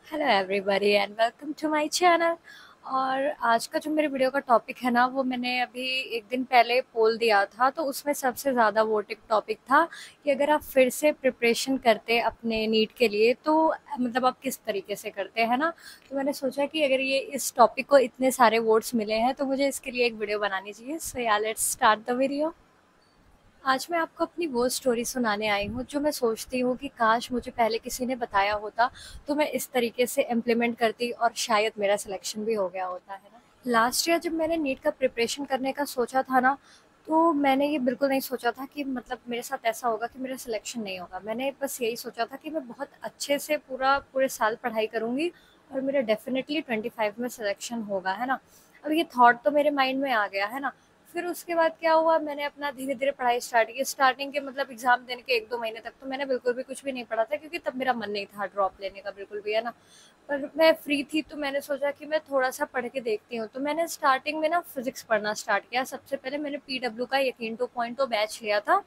Hello everybody and welcome to my channel. और आज का जो मेरे वीडियो का टॉपिक है ना, वो मैंने अभी एक दिन पहले पोल दिया था, तो उसमें सबसे ज़्यादा वोटिंग टॉपिक था कि अगर आप फिर से प्रिपरेशन करते अपने नीट के लिए तो मतलब आप किस तरीके से करते हैं ना। तो मैंने सोचा कि अगर ये इस टॉपिक को इतने सारे वोट्स मिले हैं तो मुझे इसके लिए एक वीडियो बनानी चाहिए। सो या लेट्स स्टार्ट द वीडियो। आज मैं आपको अपनी वो स्टोरी सुनाने आई हूँ जो मैं सोचती हूँ कि काश मुझे पहले किसी ने बताया होता तो मैं इस तरीके से इम्प्लीमेंट करती और शायद मेरा सिलेक्शन भी हो गया होता है ना। लास्ट ईयर जब मैंने नीट का प्रिपरेशन करने का सोचा था ना, तो मैंने ये बिल्कुल नहीं सोचा था कि मतलब मेरे साथ ऐसा होगा कि मेरा सिलेक्शन नहीं होगा। मैंने बस यही सोचा था कि मैं बहुत अच्छे से पूरे साल पढ़ाई करूँगी और मेरा डेफिनेटली 25 में सिलेक्शन होगा, है ना। अब ये थॉट तो मेरे माइंड में आ गया है ना। फिर उसके बाद क्या हुआ, मैंने अपना धीरे धीरे पढ़ाई स्टार्ट की। स्टार्टिंग के मतलब एग्जाम देने के 1-2 महीने तक तो मैंने बिल्कुल भी कुछ भी नहीं पढ़ा था, क्योंकि तब मेरा मन नहीं था ड्रॉप लेने का बिल्कुल भी, है ना। पर मैं फ्री थी तो मैंने सोचा कि मैं थोड़ा सा पढ़ के देखती हूँ। तो मैंने स्टार्टिंग में ना फिजिक्स पढ़ना स्टार्ट किया। सबसे पहले मैंने पीडब्ल्यू का यकीन टू पॉइंट तो बैच लिया था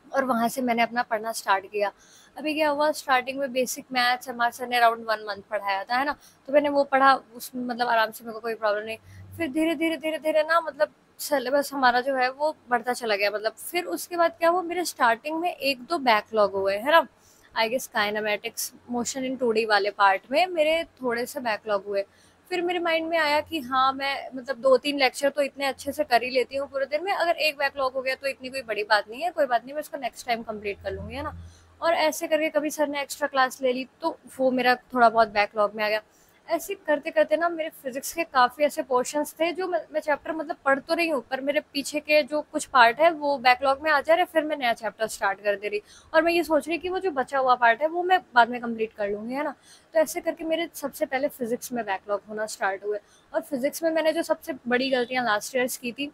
और वहाँ से मैंने अपना पढ़ना स्टार्ट किया। अभी क्या हुआ, स्टार्टिंग में बेसिक मैथ्स हमारे सर ने अराउंड 1 मंथ पढ़ाया था, है ना। तो मैंने वो पढ़ा, उसमें मतलब आराम से, मेरे को कोई प्रॉब्लम नहीं। फिर धीरे धीरे ना मतलब सिलेबस हमारा जो है वो बढ़ता चला गया। मतलब फिर उसके बाद क्या हुआ, मेरे स्टार्टिंग में 1-2 बैकलॉग हुए, है ना। I guess kinematics motion in 2D वाले पार्ट में मेरे थोड़े से बैकलॉग हुए। फिर मेरे माइंड में आया कि हाँ, मैं मतलब 2-3 लेक्चर तो इतने अच्छे से कर ही लेती हूँ पूरे दिन में। अगर एक बैकलॉग हो गया तो इतनी कोई बड़ी बात नहीं है, कोई बात नहीं, मैं इसको नेक्स्ट टाइम कंप्लीट कर लूंगी, है ना। और ऐसे करके कभी सर ने एक्स्ट्रा क्लास ले ली तो वो मेरा थोड़ा बहुत बैकलॉग में आ गया। ऐसे करते करते ना मेरे फिजिक्स के काफी ऐसे पोर्शंस थे जो मैं चैप्टर मतलब पढ़ तो रही हूँ, पर मेरे पीछे के जो कुछ पार्ट है वो बैकलॉग में आ जा रहे, फिर मैं नया चैप्टर स्टार्ट कर दे रही। और मैं ये सोच रही कि वो जो बचा हुआ पार्ट है वो मैं बाद में कंप्लीट कर लूंगी, है ना। तो ऐसे करके मेरे सबसे पहले फिजिक्स में बैकलॉग होना स्टार्ट हुए। और फिजिक्स में मैंने जो सबसे बड़ी गलतियां लास्ट ईयर की थी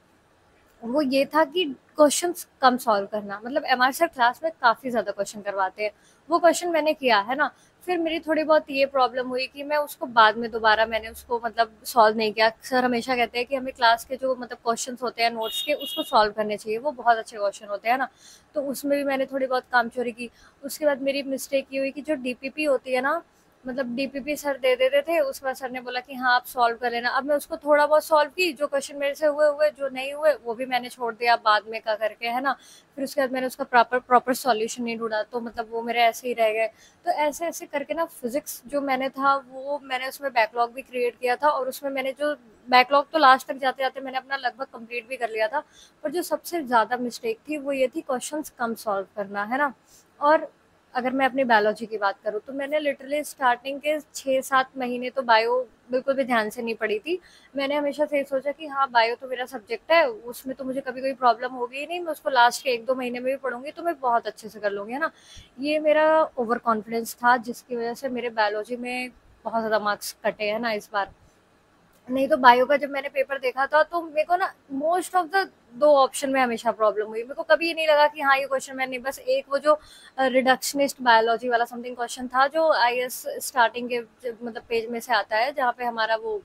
वो ये था कि क्वेश्चंस कम सॉल्व करना। मतलब हमारे सर क्लास में काफ़ी ज़्यादा क्वेश्चन करवाते हैं, वो क्वेश्चन मैंने किया, है ना। फिर मेरी थोड़ी बहुत ये प्रॉब्लम हुई कि मैं उसको बाद में दोबारा मैंने उसको मतलब सॉल्व नहीं किया। सर हमेशा कहते हैं कि हमें क्लास के जो मतलब क्वेश्चंस होते हैं नोट्स के, उसको सॉल्व करने चाहिए, वो बहुत अच्छे क्वेश्चन होते हैं ना। तो उसमें भी मैंने थोड़ी बहुत काम चोरी की। उसके बाद मेरी मिस्टेक ये हुई कि जो डीपीपी होती है ना, मतलब डीपीपी सर दे देते थे, उसके बाद सर ने बोला कि हाँ आप सॉल्व कर लेना। अब मैं उसको थोड़ा बहुत सॉल्व की, जो क्वेश्चन मेरे से हुए हुए, जो नहीं हुए वो भी मैंने छोड़ दिया बाद में का करके, है ना। फिर उसके बाद मैंने उसका प्रॉपर प्रॉपर सॉल्यूशन नहीं ढूंढा, तो मतलब वो मेरे ऐसे ही रह गए। तो ऐसे ऐसे करके ना फिजिक्स जो मैंने था वो मैंने उसमें बैकलॉग भी क्रिएट किया था, और उसमें मैंने जो बैकलॉग तो लास्ट तक जाते जाते मैंने अपना लगभग कंप्लीट भी कर लिया था। पर जो सबसे ज़्यादा मिस्टेक थी वो ये थी क्वेश्चन कम सॉल्व करना, है ना। और अगर मैं अपनी बायोलॉजी की बात करूँ तो मैंने लिटरली स्टार्टिंग के 6-7 महीने तो बायो बिल्कुल भी ध्यान से नहीं पढ़ी थी। मैंने हमेशा से ये सोचा कि हाँ बायो तो मेरा सब्जेक्ट है, उसमें तो मुझे कभी कोई प्रॉब्लम होगी ही नहीं, मैं उसको लास्ट के 1-2 महीने में भी पढ़ूंगी तो मैं बहुत अच्छे से कर लूंगी, है ना। ये मेरा ओवर कॉन्फिडेंस था जिसकी वजह से मेरे बायोलॉजी में बहुत ज़्यादा मार्क्स कटे हैं ना इस बार। नहीं तो बायो का जब मैंने पेपर देखा था तो मेरे को ना मोस्ट ऑफ द 2 ऑप्शन में हमेशा प्रॉब्लम हुई। मेरे को कभी ये नहीं लगा कि हाँ ये क्वेश्चन मैं नहीं, बस एक वो जो रिडक्शनिस्ट बायोलॉजी वाला समथिंग क्वेश्चन था जो आई एस स्टार्टिंग के मतलब पेज में से आता है, जहाँ पे हमारा वो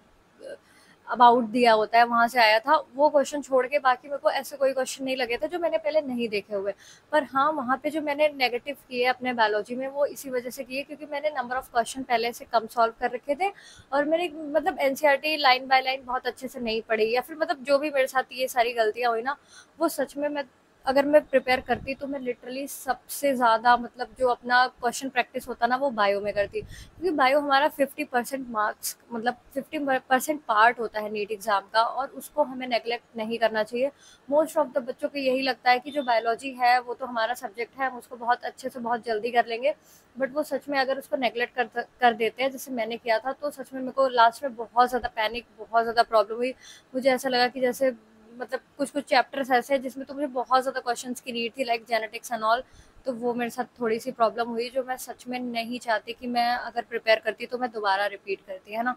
अबाउट दिया होता है, वहां से आया था। वो क्वेश्चन छोड़ के बाकी मेरे को ऐसे कोई क्वेश्चन नहीं लगे थे जो मैंने पहले नहीं देखे हुए। पर हाँ, वहाँ पे जो मैंने नेगेटिव किए अपने बायोलॉजी में वो इसी वजह से किए क्योंकि मैंने नंबर ऑफ क्वेश्चन पहले से कम सॉल्व कर रखे थे। और मैंने मतलब एनसीईआरटी लाइन बाय लाइन बहुत अच्छे से नहीं पढ़ी, या फिर मतलब जो भी मेरे साथ ये सारी गलतियां हुई ना, वो सच में मैं अगर मैं प्रिपेयर करती तो मैं लिटरली सबसे ज़्यादा मतलब जो अपना क्वेश्चन प्रैक्टिस होता ना वो बायो में करती, क्योंकि बायो हमारा 50% मार्क्स मतलब 50% पार्ट होता है नीट एग्जाम का, और उसको हमें नेग्लेक्ट नहीं करना चाहिए। मोस्ट ऑफ द बच्चों को यही लगता है कि जो बायोलॉजी है वो तो हमारा सब्जेक्ट है, हम उसको बहुत अच्छे से बहुत जल्दी कर लेंगे। बट वो सच में अगर उसको नेग्लेक्ट कर देते हैं जैसे मैंने किया था, तो सच में मेरे को लास्ट में बहुत ज़्यादा पैनिक, बहुत ज़्यादा प्रॉब्लम हुई। मुझे ऐसा लगा कि जैसे मतलब कुछ कुछ चैप्टर्स ऐसे हैं जिसमें तो मुझे बहुत ज़्यादा क्वेश्चंस की नीड थी, लाइक जेनेटिक्स एंड ऑल। तो वो मेरे साथ थोड़ी सी प्रॉब्लम हुई जो मैं सच में नहीं चाहती कि मैं अगर प्रिपेयर करती तो मैं दोबारा रिपीट करती, है ना।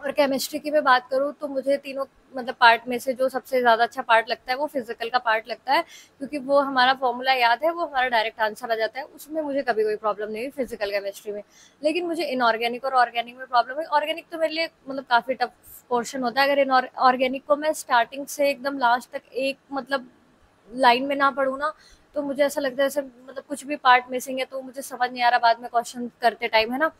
और केमिस्ट्री की मैं बात करूँ तो मुझे तीनों मतलब पार्ट में से जो सबसे ज़्यादा अच्छा पार्ट लगता है वो फिजिकल का पार्ट लगता है, क्योंकि वो हमारा फॉर्मूला याद है, वो हमारा डायरेक्ट आंसर आ जाता है, उसमें मुझे कभी कोई प्रॉब्लम नहीं हुई फिजिकल केमिस्ट्री में। लेकिन मुझे इनऑर्गेनिक और ऑर्गेनिक में प्रॉब्लम हुई। ऑर्गेनिक तो मेरे लिए मतलब काफ़ी टफ पोर्शन होता है। अगर इन ऑर्गेनिक को मैं स्टार्टिंग से एकदम लास्ट तक एक मतलब लाइन में ना पढूँ ना, तो मुझे ऐसा लगता है जैसे मतलब कुछ भी पार्ट मिसिंग है, तो मुझे समझ नहीं आ रहा बाद में क्वेश्चन करते टाइम, है ना।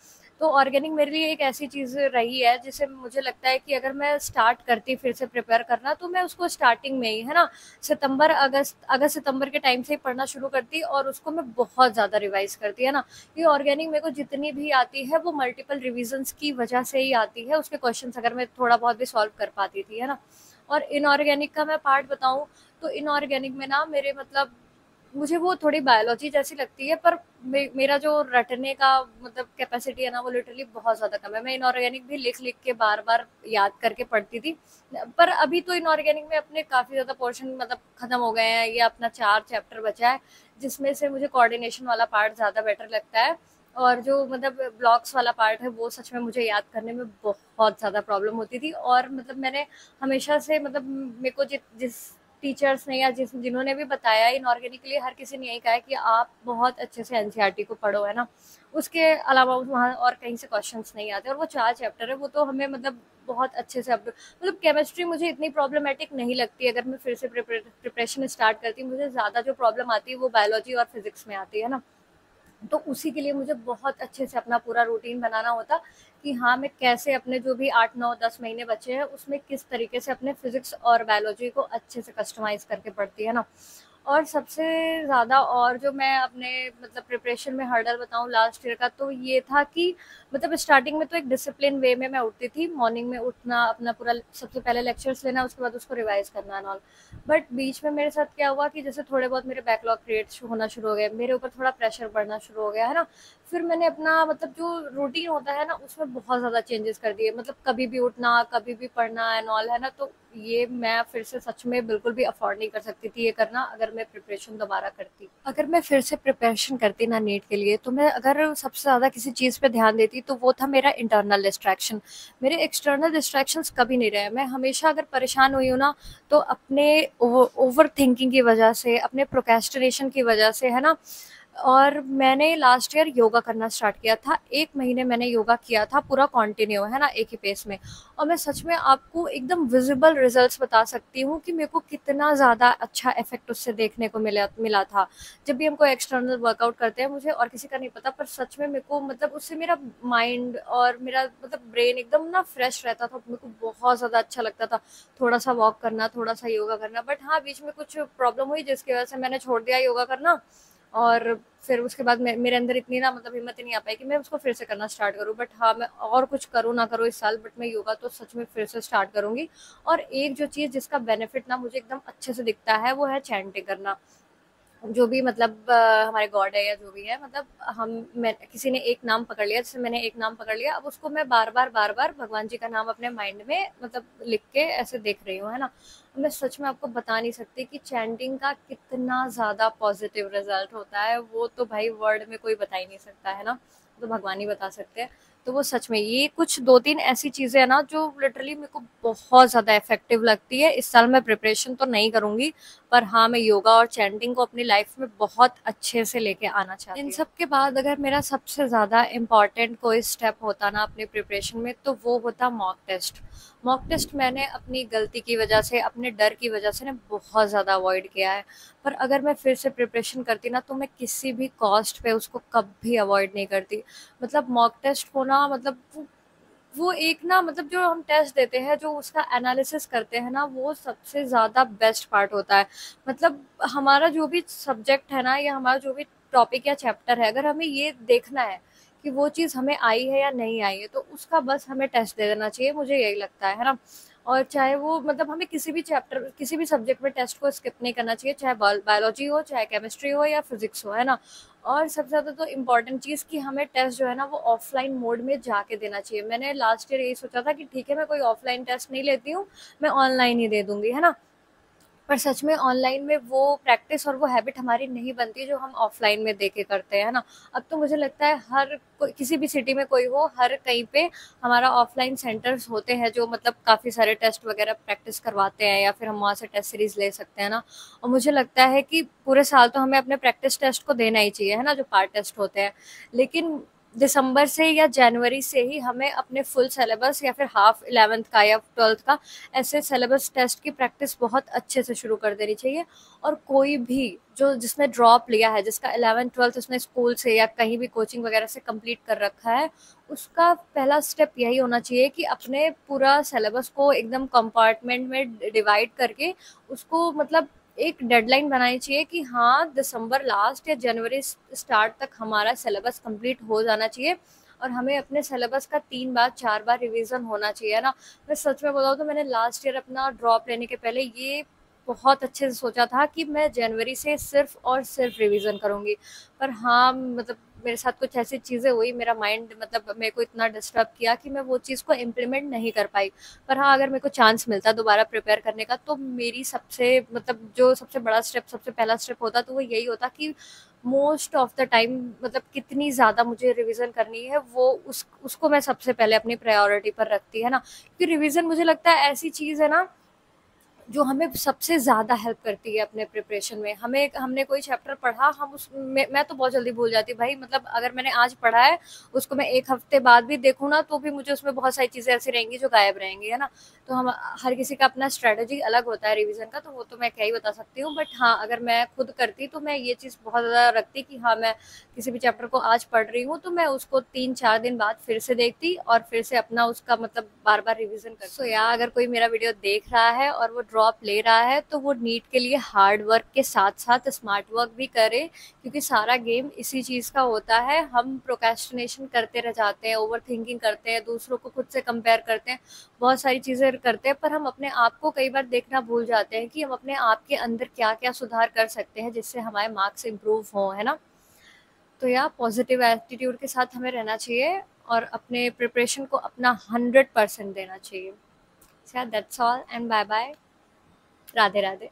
तो ऑर्गेनिक मेरे लिए एक ऐसी चीज़ रही है जिसे मुझे लगता है कि अगर मैं स्टार्ट करती फिर से प्रिपेयर करना, तो मैं उसको स्टार्टिंग में ही, है ना, अगस्त सितंबर के टाइम से ही पढ़ना शुरू करती और उसको मैं बहुत ज़्यादा रिवाइज करती, है ना। ये ऑर्गेनिक मेरे को जितनी भी आती है वो मल्टीपल रिविजन्स की वजह से ही आती है, उसके क्वेश्चंस अगर मैं थोड़ा बहुत भी सॉल्व कर पाती थी, है ना। और इनऑर्गेनिक का मैं पार्ट बताऊं, तो इनऑर्गेनिक में ना मेरे मतलब मुझे वो थोड़ी बायोलॉजी जैसी लगती है, पर मेरा जो रटने का मतलब कैपेसिटी है ना, वो लिटरली बहुत ज़्यादा कम है। मैं इनऑर्गेनिक भी लिख लिख के बार बार याद करके पढ़ती थी, पर अभी तो इनऑर्गेनिक में अपने काफ़ी ज़्यादा पोर्शन मतलब ख़त्म हो गए हैं। ये अपना 4 चैप्टर बचा है, जिसमें से मुझे कोऑर्डिनेशन वाला पार्ट ज़्यादा बेटर लगता है, और जो मतलब ब्लॉक्स वाला पार्ट है वो सच में मुझे याद करने में बहुत ज़्यादा प्रॉब्लम होती थी। और मतलब मैंने हमेशा से मतलब मेरे को जिस टीचर्स ने या जिन्होंने भी बताया इनऑर्गेनिक के लिए, हर किसी ने यही कहा है कि आप बहुत अच्छे से एनसीईआरटी को पढ़ो, है ना। उसके अलावा वहाँ और कहीं से क्वेश्चंस नहीं आते, और वो 4 चैप्टर है, वो तो हमें मतलब बहुत अच्छे से अब मतलब केमिस्ट्री मुझे इतनी प्रॉब्लमेटिक नहीं लगती। अगर मैं फिर से प्रिपरेशन स्टार्ट करती हूँ, मुझे ज़्यादा जो प्रॉब्लम आती है वो बायोलॉजी और फिजिक्स में आती है ना। तो उसी के लिए मुझे बहुत अच्छे से अपना पूरा रूटीन बनाना होता कि हाँ, मैं कैसे अपने जो भी 8 9 10 महीने बचे हैं उसमें किस तरीके से अपने फिजिक्स और बायोलॉजी को अच्छे से कस्टमाइज करके पढ़ती है ना। और सबसे ज़्यादा और जो मैं अपने मतलब प्रिपरेशन में हर्डल बताऊँ लास्ट ईयर का, तो ये था कि मतलब स्टार्टिंग में तो एक डिसिप्लिन वे में मैं उठती थी, मॉर्निंग में उठना, अपना पूरा सबसे पहले लेक्चर्स लेना, उसके बाद उसको रिवाइज करना एंड ऑल। बट बीच में मेरे साथ क्या हुआ कि जैसे थोड़े बहुत मेरे बैकलॉग क्रिएट होना शुरू हो गए, मेरे ऊपर थोड़ा प्रेशर बढ़ना शुरू हो गया, है ना। फिर मैंने अपना मतलब जो रूटीन होता है ना उसमें बहुत ज़्यादा चेंजेस कर दिए, मतलब कभी भी उठना, कभी भी पढ़ना एंड ऑल, है ना। तो ये मैं फिर से सच में बिल्कुल भी अफोर्ड नहीं कर सकती थी ये करना, अगर मैं प्रिपरेशन दोबारा करती। अगर मैं फिर से प्रिपरेशन करती ना नीट के लिए, तो मैं अगर सबसे ज़्यादा किसी चीज़ पे ध्यान देती तो वो था मेरा इंटरनल डिस्ट्रैक्शन। मेरे एक्सटर्नल डिस्ट्रैक्शंस कभी नहीं रहे। मैं हमेशा अगर परेशान हुई हूँ ना, तो अपने ओवर थिंकिंग की वजह से, अपने प्रोक्रेस्टिनेशन की वजह से, है ना। और मैंने लास्ट ईयर योगा करना स्टार्ट किया था, 1 महीने मैंने योगा किया था पूरा कंटिन्यू, है ना, एक ही पेस में। और मैं सच में आपको एकदम विजिबल रिजल्ट्स बता सकती हूँ कि मेरे को कितना ज़्यादा अच्छा इफेक्ट उससे देखने को मिला मिला था। जब भी हम कोई एक्सटर्नल वर्कआउट करते हैं, मुझे और किसी का नहीं पता, पर सच में मेरे को मतलब उससे मेरा माइंड और मेरा मतलब ब्रेन एकदम ना फ्रेश रहता था, मेरे को बहुत ज़्यादा अच्छा लगता था थोड़ा सा वॉक करना, थोड़ा सा योगा करना। बट हाँ, बीच में कुछ प्रॉब्लम हुई जिसकी वजह से मैंने छोड़ दिया योगा करना। और फिर उसके बाद मेरे अंदर इतनी ना मतलब हिम्मत ही नहीं आ पाई कि मैं उसको फिर से करना स्टार्ट करूँ। बट हाँ, मैं और कुछ करूँ ना करूँ इस साल, बट मैं योगा तो सच में फिर से स्टार्ट करूँगी। और एक जो चीज़ जिसका बेनिफिट ना मुझे एकदम अच्छे से दिखता है वो है चैंटिंग करना। जो भी मतलब हमारे गॉड है या जो भी है, मतलब मैं किसी ने एक नाम पकड़ लिया, जैसे मैंने एक नाम पकड़ लिया, अब उसको मैं बार बार भगवान जी का नाम अपने माइंड में मतलब लिख के ऐसे देख रही हूँ, है ना। मैं सच में आपको बता नहीं सकती कि चैंटिंग का कितना ज़्यादा पॉजिटिव रिजल्ट होता है, वो तो भाई वर्ड में कोई बता ही नहीं सकता, है ना। तो भगवान ही बता सकते हैं। तो वो सच में ये कुछ 2 3 ऐसी चीज़ें हैं ना जो लिटरली मेरे को बहुत ज़्यादा इफेक्टिव लगती है। इस साल मैं प्रिपरेशन तो नहीं करूँगी, पर हाँ, मैं योगा और चैंटिंग को अपनी लाइफ में बहुत अच्छे से लेके आना चाहती हूँ। इन सब के बाद अगर मेरा सबसे ज़्यादा इम्पॉर्टेंट कोई स्टेप होता ना अपने प्रिपरेशन में, तो वो होता मॉक टेस्ट। मॉक टेस्ट मैंने अपनी गलती की वजह से, अपने डर की वजह से ना बहुत ज़्यादा अवॉइड किया है। पर अगर मैं फिर से प्रिपरेशन करती ना, तो मैं किसी भी कॉस्ट पे उसको कभी अवॉइड नहीं करती। मतलब मॉक टेस्ट होना मतलब वो एक ना मतलब जो हम टेस्ट देते हैं, जो उसका एनालिसिस करते हैं ना, वो सबसे ज़्यादा बेस्ट पार्ट होता है। मतलब हमारा जो भी सब्जेक्ट है ना, या हमारा जो भी टॉपिक या चैप्टर है, अगर हमें ये देखना है कि वो चीज़ हमें आई है या नहीं आई है, तो उसका बस हमें टेस्ट दे देना चाहिए, मुझे यही लगता है ना। और चाहे वो मतलब हमें किसी भी चैप्टर, किसी भी सब्जेक्ट में टेस्ट को स्किप नहीं करना चाहिए, चाहे बायोलॉजी हो, चाहे केमिस्ट्री हो या फिजिक्स हो, है ना। और सबसे ज़्यादा तो इम्पॉर्टेंट चीज़ कि हमें टेस्ट जो है ना वो ऑफलाइन मोड में जाके देना चाहिए। मैंने लास्ट ईयर यही सोचा था कि ठीक है, मैं कोई ऑफलाइन टेस्ट नहीं लेती हूँ, मैं ऑनलाइन ही दे दूंगी, है ना। पर सच में ऑनलाइन में वो प्रैक्टिस और वो हैबिट हमारी नहीं बनती जो हम ऑफलाइन में देके करते हैं ना। अब तो मुझे लगता है किसी भी सिटी में कोई हो, हर कहीं पे हमारा ऑफलाइन सेंटर्स होते हैं जो मतलब काफ़ी सारे टेस्ट वगैरह प्रैक्टिस करवाते हैं, या फिर हम वहाँ से टेस्ट सीरीज ले सकते हैं ना। और मुझे लगता है कि पूरे साल तो हमें अपने प्रैक्टिस टेस्ट को देना ही चाहिए, है ना, जो पार्ट टेस्ट होते हैं। लेकिन दिसंबर से या जनवरी से ही हमें अपने फुल सिलेबस या फिर हाफ 11th का या 12th का ऐसे सिलेबस टेस्ट की प्रैक्टिस बहुत अच्छे से शुरू कर देनी चाहिए। और कोई भी जो जिसने ड्रॉप लिया है, जिसका 11th 12th उसने स्कूल से या कहीं भी कोचिंग वगैरह से कंप्लीट कर रखा है, उसका पहला स्टेप यही होना चाहिए कि अपने पूरा सिलेबस को एकदम कंपार्टमेंट में डिवाइड करके उसको मतलब एक डेडलाइन बनानी चाहिए कि हाँ दिसंबर लास्ट या जनवरी स्टार्ट तक हमारा सिलेबस कंप्लीट हो जाना चाहिए और हमें अपने सिलेबस का 3 बार 4 बार रिवीजन होना चाहिए ना। मैं सच में बताऊँ तो मैंने लास्ट ईयर अपना ड्रॉप लेने के पहले ये बहुत अच्छे से सोचा था कि मैं जनवरी से सिर्फ और सिर्फ रिवीजन करूंगी। पर हाँ मतलब मेरे साथ कुछ ऐसी चीज़ें हुई, मेरा माइंड मतलब मेरे को इतना डिस्टर्ब किया कि मैं वो चीज़ को इम्प्लीमेंट नहीं कर पाई। पर हाँ, अगर मेरे को चांस मिलता दोबारा प्रिपेयर करने का तो मेरी सबसे मतलब जो सबसे बड़ा स्टेप, सबसे पहला स्टेप होता तो वो यही होता कि मोस्ट ऑफ द टाइम मतलब कितनी ज़्यादा मुझे रिवीजन करनी है वो उसको मैं सबसे पहले अपनी प्रायोरिटी पर रखती है ना। क्योंकि रिवीजन मुझे लगता है ऐसी चीज़ है ना जो हमें सबसे ज़्यादा हेल्प करती है अपने प्रिपरेशन में। हमें हमने कोई चैप्टर पढ़ा, हम उस मैं तो बहुत जल्दी भूल जाती भाई। मतलब अगर मैंने आज पढ़ा है उसको मैं 1 हफ्ते बाद भी देखूँ ना तो भी मुझे उसमें बहुत सारी चीज़ें ऐसी रहेंगी जो गायब रहेंगी, है ना। तो हम हर किसी का अपना स्ट्रेटजी अलग होता है रिवीजन का, तो वो तो मैं क्या ही बता सकती हूँ। बट हाँ, अगर मैं खुद करती तो मैं ये चीज़ बहुत ज़्यादा रखती कि हाँ मैं किसी भी चैप्टर को आज पढ़ रही हूँ तो मैं उसको 3-4 दिन बाद फिर से देखती और फिर से अपना उसका मतलब बार बार रिवीजन करती। सो या अगर कोई मेरा वीडियो देख रहा है और वो ड्रॉप ले रहा है तो वो नीट के लिए हार्ड वर्क के साथ साथ स्मार्ट वर्क भी करे, क्योंकि सारा गेम इसी चीज़ का होता है। हम प्रोक्रेस्टिनेशन करते रह जाते हैं, ओवर थिंकिंग करते हैं, दूसरों को खुद से कंपेयर करते हैं, बहुत सारी चीज़ें करते हैं, पर हम अपने आप को कई बार देखना भूल जाते हैं कि हम अपने आप के अंदर क्या क्या सुधार कर सकते हैं जिससे हमारे मार्क्स इम्प्रूव हों, है ना। तो या पॉजिटिव एटीट्यूड के साथ हमें रहना चाहिए और अपने प्रिपरेशन को अपना 100% देना चाहिए। That's all and bye bye. Radhe Radhe.